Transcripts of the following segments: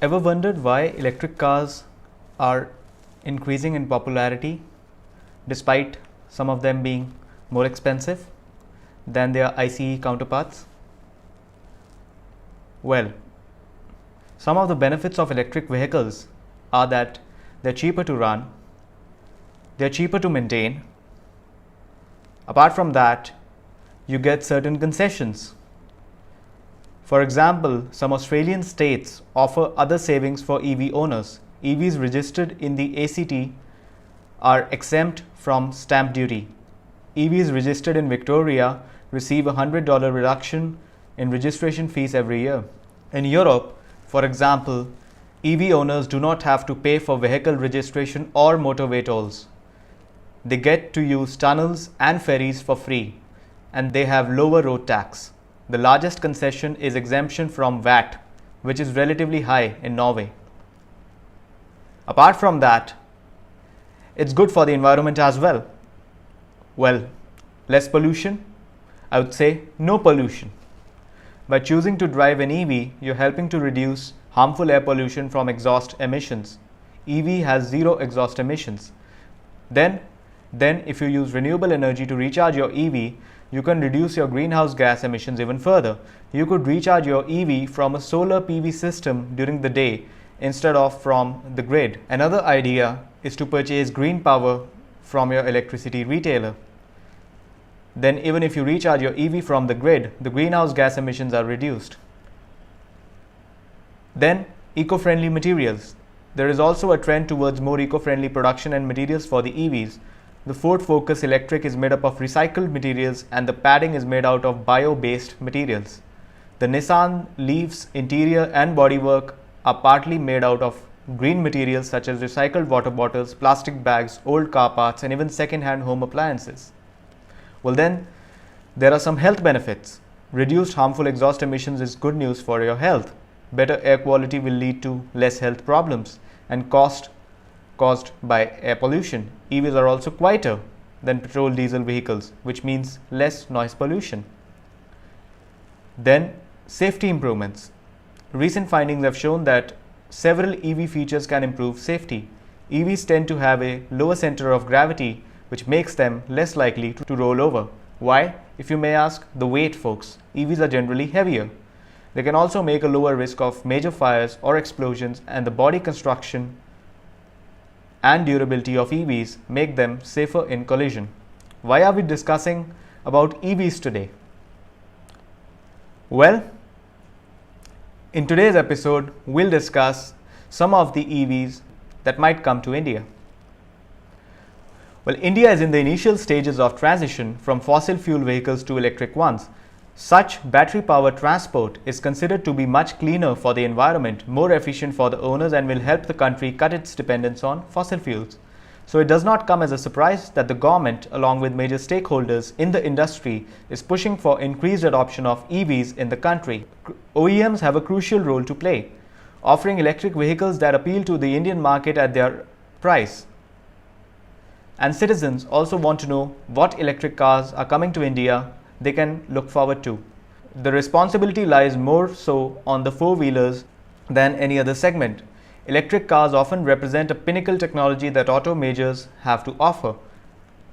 Ever wondered why electric cars are increasing in popularity despite some of them being more expensive than their ICE counterparts? Well, some of the benefits of electric vehicles are that they're cheaper to run, they're cheaper to maintain. Apart from that, you get certain concessions. For example, some Australian states offer other savings for EV owners. EVs registered in the ACT are exempt from stamp duty. EVs registered in Victoria receive a $100 reduction in registration fees every year. In Europe, for example, EV owners do not have to pay for vehicle registration or motorway tolls. They get to use tunnels and ferries for free, and they have lower road tax. The largest concession is exemption from VAT, which is relatively high in Norway. Apart from that, it's good for the environment as well. Well, less pollution? I would say no pollution. By choosing to drive an EV, you're helping to reduce harmful air pollution from exhaust emissions. EV has zero exhaust emissions. Then if you use renewable energy to recharge your EV, you can reduce your greenhouse gas emissions even further. You could recharge your EV from a solar PV system during the day instead of from the grid. Another idea is to purchase green power from your electricity retailer. Then even if you recharge your EV from the grid, the greenhouse gas emissions are reduced. Then eco-friendly materials. There is also a trend towards more eco-friendly production and materials for the EVs. The Ford Focus Electric is made up of recycled materials and the padding is made out of bio-based materials. The Nissan Leaf's interior and bodywork are partly made out of green materials such as recycled water bottles, plastic bags, old car parts, and even second-hand home appliances. Well then, there are some health benefits. Reduced harmful exhaust emissions is good news for your health. Better air quality will lead to less health problems and cost caused by air pollution. EVs are also quieter than petrol diesel vehicles, which means less noise pollution. Then, safety improvements. Recent findings have shown that several EV features can improve safety. EVs tend to have a lower center of gravity, which makes them less likely to roll over. Why? If you may ask, the weight, folks. EVs are generally heavier. They can also make a lower risk of major fires or explosions, and the body construction and durability of EVs make them safer in collision. Why are we discussing about EVs today? Well, in today's episode, we'll discuss some of the EVs that might come to India. Well, India is in the initial stages of transition from fossil fuel vehicles to electric ones. Such battery-powered transport is considered to be much cleaner for the environment, more efficient for the owners, and will help the country cut its dependence on fossil fuels. So it does not come as a surprise that the government, along with major stakeholders in the industry, is pushing for increased adoption of EVs in the country. OEMs have a crucial role to play, offering electric vehicles that appeal to the Indian market at their price. And citizens also want to know what electric cars are coming to India they can look forward to. The responsibility lies more so on the four-wheelers than any other segment. Electric cars often represent a pinnacle technology that auto majors have to offer.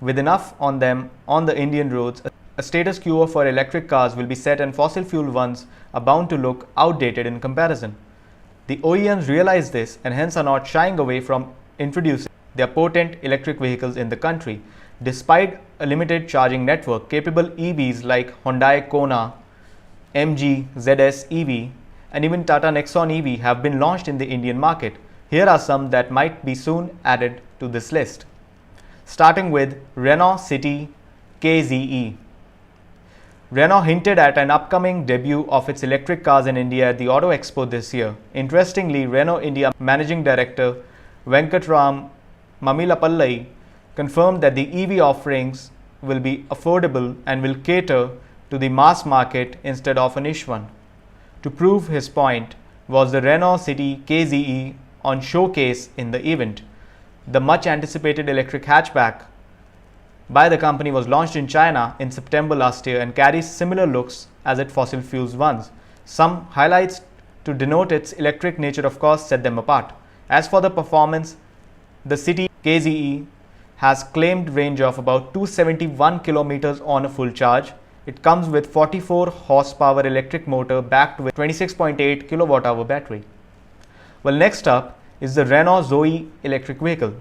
With enough on them on the Indian roads, a status quo for electric cars will be set and fossil fuel ones are bound to look outdated in comparison. The OEMs realize this and hence are not shying away from introducing their potent electric vehicles in the country. Despite a limited charging network, capable EVs like Hyundai Kona, MG ZS EV, and even Tata Nexon EV have been launched in the Indian market. Here are some that might be soon added to this list. Starting with Renault City KZE. Renault hinted at an upcoming debut of its electric cars in India at the Auto Expo this year. Interestingly, Renault India Managing Director Venkatram Mamilapallai confirmed that the EV offerings will be affordable and will cater to the mass market instead of a niche one. To prove his point was the Renault City KZE on showcase in the event. The much anticipated electric hatchback by the company was launched in China in September last year and carries similar looks as its fossil fuels ones. Some highlights to denote its electric nature of course set them apart. As for the performance, the City KZE has claimed range of about 271 kilometers on a full charge. It comes with 44 horsepower electric motor backed with 26.8 kilowatt hour battery. Well, next up is the Renault Zoe electric vehicle.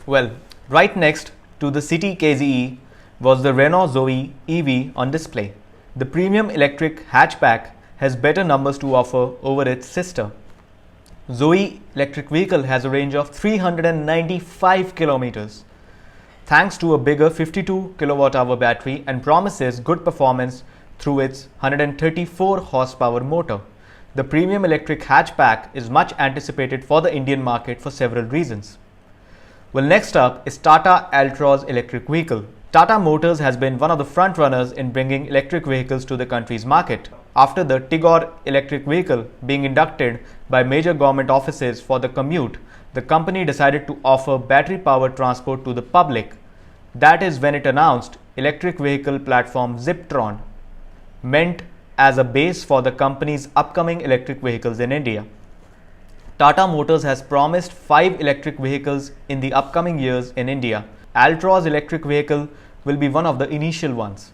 Well, right next to the City KZE was the Renault Zoe EV on display. The premium electric hatchback has better numbers to offer over its sister. Zoe electric vehicle has a range of 395 kilometers thanks to a bigger 52 kilowatt hour battery and promises good performance through its 134 horsepower motor. The premium electric hatchback is much anticipated for the Indian market for several reasons. Well, next up is Tata Altroz electric vehicle. Tata Motors has been one of the front runners in bringing electric vehicles to the country's market. After the Tigor electric vehicle being inducted by major government offices for the commute, the company decided to offer battery-powered transport to the public. That is when it announced electric vehicle platform Ziptron, meant as a base for the company's upcoming electric vehicles in India. Tata Motors has promised 5 electric vehicles in the upcoming years in India. Altroz electric vehicle will be one of the initial ones.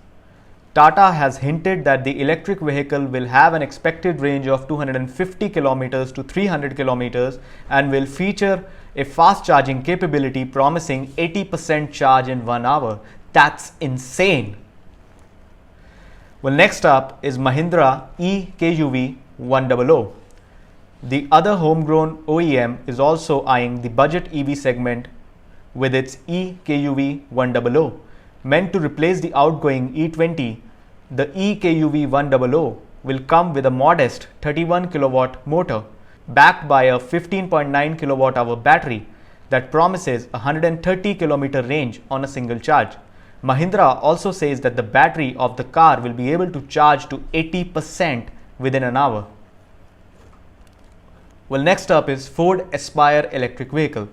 Tata has hinted that the electric vehicle will have an expected range of 250 kilometers to 300 kilometers and will feature a fast charging capability promising 80% charge in 1 hour. That's insane. Well, next up is Mahindra eKUV 100. The other homegrown OEM is also eyeing the budget EV segment with its eKUV 100. Meant to replace the outgoing E20, the eKUV 100 will come with a modest 31 kilowatt motor backed by a 15.9 kilowatt hour battery that promises a 130 kilometer range on a single charge. Mahindra also says that the battery of the car will be able to charge to 80% within an hour. Well, next up is Ford Aspire electric vehicle.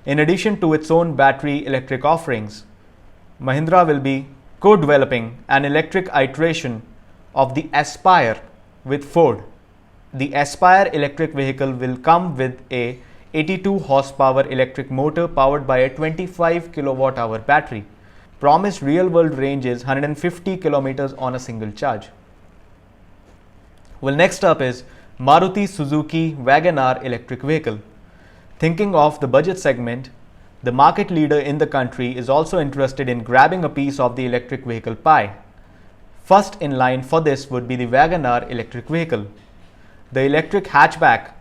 In addition to its own battery electric offerings, Mahindra will be co-developing an electric iteration of the Aspire with Ford. The Aspire electric vehicle will come with a 82 horsepower electric motor powered by a 25 kilowatt hour battery. Promised real world range is 150 kilometers on a single charge. Well, next up is Maruti Suzuki WagonR electric vehicle. Thinking of the budget segment, the market leader in the country is also interested in grabbing a piece of the electric vehicle pie. First in line for this would be the WagonR electric vehicle. The electric hatchback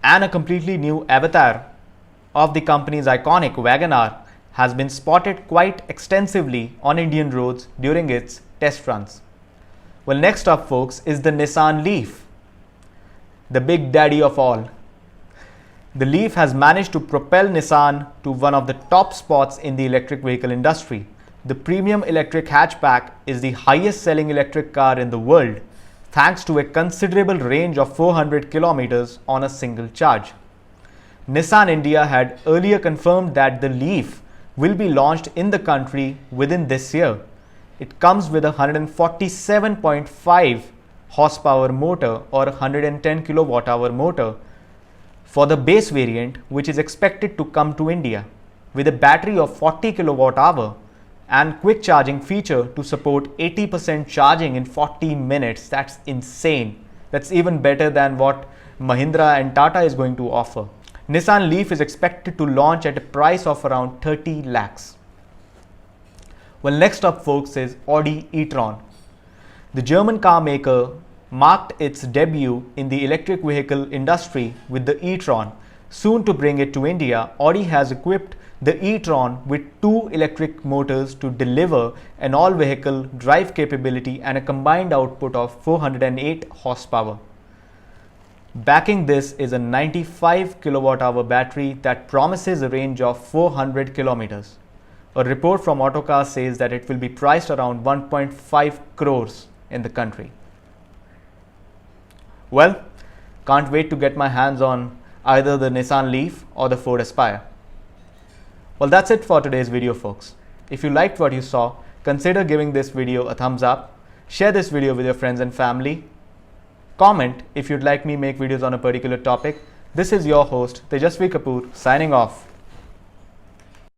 and a completely new avatar of the company's iconic WagonR has been spotted quite extensively on Indian roads during its test runs. Well, next up, folks, is the Nissan Leaf, the big daddy of all. The Leaf has managed to propel Nissan to one of the top spots in the electric vehicle industry. The premium electric hatchback is the highest selling electric car in the world, thanks to a considerable range of 400 kilometers on a single charge. Nissan India had earlier confirmed that the Leaf will be launched in the country within this year. It comes with a 147.5 horsepower motor or 110 kilowatt hour motor for the base variant, which is expected to come to India with a battery of 40 kilowatt hour and quick charging feature to support 80% charging in 40 minutes. That's insane. That's even better than what Mahindra and Tata is going to offer. Nissan Leaf is expected to launch at a price of around 30 lakhs. Well, next up, folks, is Audi e-tron. The German car maker marked its debut in the electric vehicle industry with the e-tron, Soon to bring it to India, Audi has equipped the e-tron with 2 electric motors to deliver an all-vehicle drive capability and a combined output of 408 horsepower. Backing this is a 95 kilowatt-hour battery that promises a range of 400 kilometers. A report from Autocar says that it will be priced around 1.5 crores in the country. Well, can't wait to get my hands on either the Nissan Leaf or the Ford Aspire. Well, that's it for today's video, folks. If you liked what you saw, consider giving this video a thumbs up, share this video with your friends and family, comment if you'd like me make videos on a particular topic. This is your host, Tejasvi Kapoor, signing off.